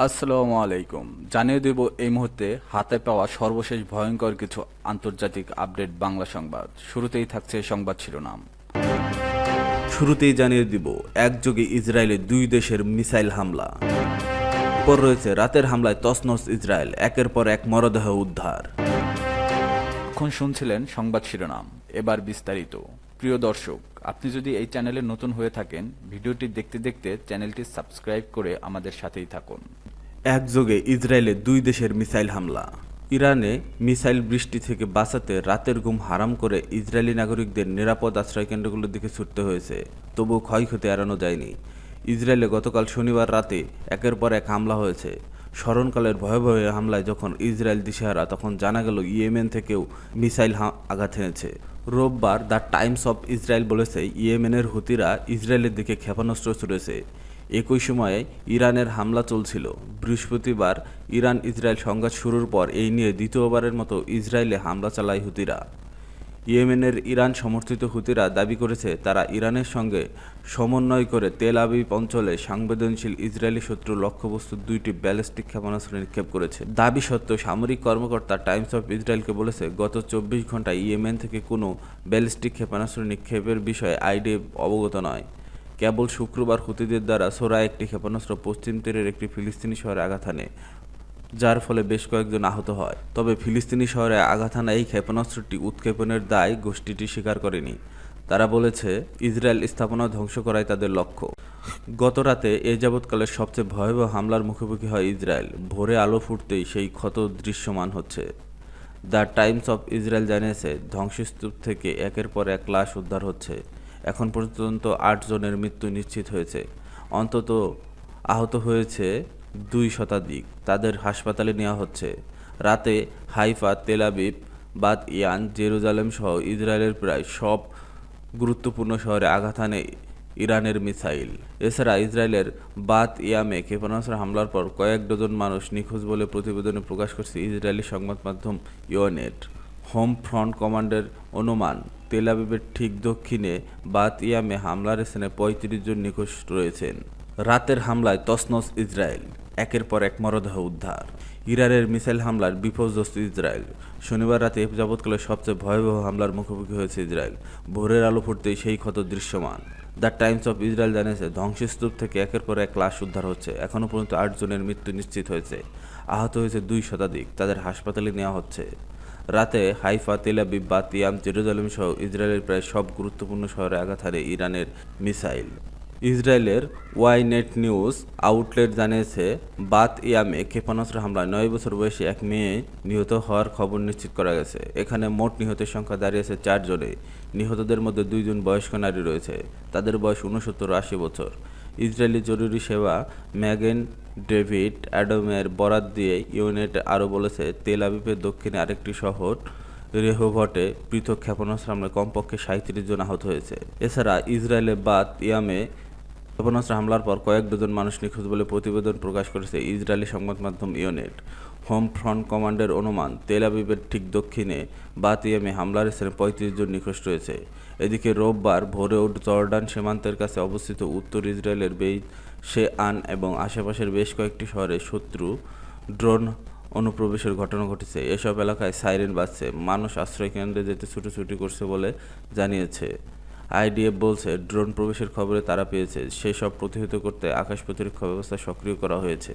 আসসালামু আলাইকুম। জানিয়ে দেব এই মুহূর্তে হাতে পাওয়া সর্বশেষ ভয়ঙ্কর কিছু আন্তর্জাতিক আপডেট বাংলা সংবাদ। শুরুতেই থাকছে সংবাদ শিরোনাম। শুরুতেই জানিয়ে দিব একযোগে ইসরায়েলে দুই দেশের মিসাইল হামলা। পর রয়েছে রাতের হামলায় তছনছ ইসরায়েল, একের পর এক মরদেহ উদ্ধার। এখন শুনছিলেন সংবাদ শিরোনাম, এবার বিস্তারিত। প্রিয় দর্শক, আপনি যদি এই চ্যানেলে নতুন হয়ে থাকেন, ভিডিওটি দেখতে দেখতে চ্যানেলটি সাবস্ক্রাইব করে আমাদের সাথেই থাকুন। একযোগে ইসরায়েলে দুই দেশের মিসাইল হামলা। ইরানে মিসাইল বৃষ্টি থেকে বাঁচাতে রাতের ঘুম হারাম করে ইসরায়েলি নাগরিকদের নিরাপদ আশ্রয়কেন্দ্রগুলোর দিকে ছুটতে হয়েছে, তবুও ক্ষয়ক্ষতি এড়ানো যায়নি। ইসরায়েলে গতকাল শনিবার রাতে একের পর এক হামলা হয়েছে। স্মরণকালের ভয়াবহ হামলায় যখন ইসরায়েল দিশেহারা, তখন জানা গেল ইয়েমেন থেকেও মিসাইল আঘাত এনেছে। রোববার দ্য টাইমস অফ ইসরায়েল বলেছে, ইয়েমেনের হুতিরা ইসরায়েলের দিকে ক্ষেপণাস্ত্র ছুড়েছে। একই সময়ে ইরানের হামলা চলছিল। বৃহস্পতিবার ইরান ইসরায়েল সংঘাত শুরুর পর এই নিয়ে দ্বিতীয়বারের মতো ইসরায়েলে হামলা চালায় হুতিরা। ইয়েমেনের ইরান সমর্থিত হুতিরা দাবি করেছে, তারা ইরানের সঙ্গে সমন্বয় করে তেল আবিব অঞ্চলে সংবেদনশীল ইসরায়েলি শত্রু লক্ষ্যবস্তু দুইটি ব্যালিস্টিক ক্ষেপণাস্ত্র নিক্ষেপ করেছে। দাবি সত্ত্বেও সামরিক কর্মকর্তা টাইমস অফ ইসরায়েলকে বলেছে, গত 24 ঘন্টায় ইয়েমেন থেকে কোনো ব্যালিস্টিক ক্ষেপণাস্ত্র নিক্ষেপের বিষয়ে আইডিএফ অবগত নয়। কেবল শুক্রবার হুতিদের দ্বারা ছোড়া একটি ক্ষেপণাস্ত্র পশ্চিম তীরের একটি ফিলিস্তিনি শহরে আঘাত হানে, যার ফলে বেশ কয়েকজন আহত হয়। তবে ফিলিস্তিনি শহরে আঘাত হানা এই ক্ষেপণাস্ত্রটি উৎক্ষেপণের দায় গোষ্ঠীটি স্বীকার করেনি। তারা বলেছে, ইসরায়েল স্থাপনা ধ্বংস করাই তাদের লক্ষ্য। গত রাতে এ যাবৎকালের সবচেয়ে ভয়াবহ হামলার মুখোমুখি হয় ইসরায়েল। ভোরে আলো ফুটতেই সেই ক্ষত দৃশ্যমান হচ্ছে। দ্য টাইমস অফ ইসরায়েল জানিয়েছে, ধ্বংসস্তূপ থেকে একের পর এক লাশ উদ্ধার হচ্ছে। এখন পর্যন্ত 8 জনের মৃত্যু নিশ্চিত হয়েছে। অন্তত আহত হয়েছে 2 শতাধিক। তাদের হাসপাতালে নেওয়া হচ্ছে। রাতে হাইফা, তেল আবিব, বাত ইয়ান, জেরুজালেম সহ ইসরায়েলের প্রায় সব গুরুত্বপূর্ণ শহরে আঘাত হানে ইরানের মিসাইল। এছাড়া ইসরায়েলের বাত ইয়ামে ক্ষেপণাস্ত্র হামলার পর কয়েক ডজন মানুষ নিখোঁজ বলে প্রতিবেদনে প্রকাশ করছে ইসরায়েলি সংবাদ মাধ্যম ইওনেট। হোম ফ্রন্ট কমান্ডের অনুমান, তেল আবিবের ঠিক দক্ষিণে বাত ইয়ামে হামলার স্থানে 35 জন নিখোঁজ রয়েছেন। রাতের হামলায় তছনছ ইসরায়েল, একের পর এক মরদেহ উদ্ধার। ইরানের মিসাইল হামলার বিপর্যস্ত ইসরায়েল। শনিবার রাতে যাবৎকালের সবচেয়ে ভয়াবহ হামলার মুখোমুখি হয়েছে ইসরায়েল। ভোরের আলো ফুটতেই সেই ক্ষত দৃশ্যমান। দ্য টাইমস অফ ইসরায়েল জানিয়েছে, ধ্বংসস্তূপ থেকে একের পর এক লাশ উদ্ধার হচ্ছে। এখনও পর্যন্ত 8 জনের মৃত্যু নিশ্চিত হয়েছে। আহত হয়েছে 2 শতাধিক। তাদের হাসপাতালে নেওয়া হচ্ছে। রাতে Haifa, Tel Aviv, Baat yam, Jerusalem সহ ইসরায়েলের প্রায় সব গুরুত্বপূর্ণ শহরে আঘাত হানে ইরানের মিসাইল। ইসরায়েলের ওয়াইনেট নিউজ আউটলেট জানিয়েছে, বাত ইয়ামে ক্ষেপণাস্ত্র হামলায় 9 বছর বয়সী এক মেয়ে নিহত হওয়ার খবর নিশ্চিত করা গেছে। এখানে মোট নিহতের সংখ্যা দাঁড়িয়েছে 4 জনে। নিহতদের মধ্যে 2 জন বয়স্ক নারী রয়েছে। তাদের বয়স 69-80 বছর। ইসরায়েলি জরুরি সেবা ম্যাগেন ডেভিড অ্যাডামের বরাত দিয়ে ইউনেট আরও বলেছে, তেল আবিবের দক্ষিণে আরেকটি শহর রেহোভটে পৃথক ক্ষেপণাস্ত্র হামলায় কমপক্ষে 37 জন আহত হয়েছে। এছাড়া ইসরায়েলের বাত ইয়ামে ক্ষেপণাস্ত্র হামলার পর কয়েক ডজন মানুষ নিখোঁজ বলে প্রতিবেদন প্রকাশ করেছে ইসরায়েলি সংবাদ মাধ্যম ইওনেট। হোম ফ্রন্ট কমান্ডের অনুমান, তেল আবিবের ঠিক দক্ষিণে বাত ইয়ামে হামলার স্থানে 35 জন নিখোঁজ রয়েছে। এদিকে রোববার ভোরে জর্ডান সীমান্তের কাছে অবস্থিত উত্তর ইসরায়েলের বেইত শেআন এবং আশেপাশের বেশ কয়েকটি শহরে শত্রু ড্রোন অনুপ্রবেশের ঘটনা ঘটেছে। এসব এলাকায় সাইরেন বাজছে। মানুষ আশ্রয়কেন্দ্রে যেতে ছুটোছুটি করছে বলে জানিয়েছে। আইডিএফ বলছে, ড্রোন প্রবেশের খবরে তারা পেয়েছে। সেই সব প্রতিহত করতে আকাশ প্রতিরক্ষা ব্যবস্থা সক্রিয় করা হয়েছে।